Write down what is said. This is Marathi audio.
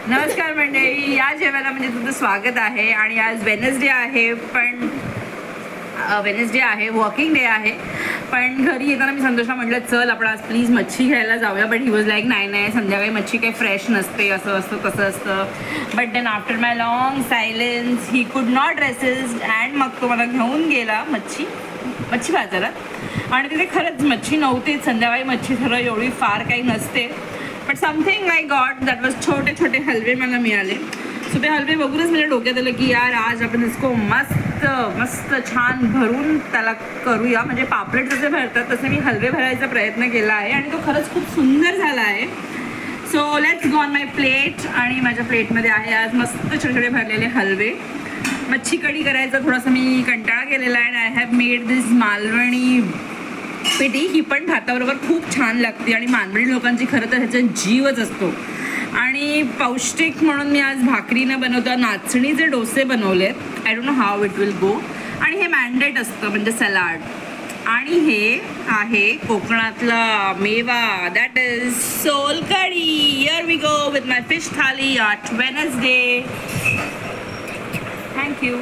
नमस्कार मंडळी, या जेवायला म्हणजे तुमचं स्वागत आहे. आणि आज वेनसडे आहे, पण वेनसडे आहे, वर्किंग डे आहे. पण घरी येताना मी संतोषला म्हटलं चल आपण आज प्लीज मच्छी घ्यायला जाऊया. बट ही वॉज लाईक नाही संध्याकाळी मच्छी काही फ्रेश नसते, असं असतं तसं असतं. But then after my long silence he could not resist and मग तो मला घेऊन गेला मच्छी बाजारात. आणि तिथे खरंच मच्छी नव्हतीच. संध्याकाळी मच्छी खरं एवढी फार काही नसते. But something I got that was छोटे छोटे हलवे मला मिळाले. सो ते हलवे बघूनच माझ्या डोक्यात आलं की यार आज आपण इसको मस्त मस्त छान भरून त्याला करूया. म्हणजे पापलेट जसे भरतात तसे मी हलवे भरायचा प्रयत्न केला आहे आणि तो खरंच खूप सुंदर झाला आहे. So let's go on my plate. आणि माझ्या प्लेटमध्ये आहे आज मस्त छोटे छोटे भरलेले हलवे. मच्छी कढी करायचा थोडासा मी कंटाळा केलेला आहे. आय हॅव मेड दिस मालवणी पेटी. ही पण भाताबरोबर खूप छान लागते आणि मालवणी लोकांची खरं तर ह्याच्यात जीवच असतो. आणि पौष्टिक म्हणून मी आज भाकरीनं बनवतो. नाचणीचे डोसे बनवलेत. I don't know how it will go. आणि हे मॅन्डेट असतं म्हणजे सलाड. आणि हे आहे कोकणातला मेवा, that is solkadhi. Here we go with my fish thali on Wednesday. Thank you.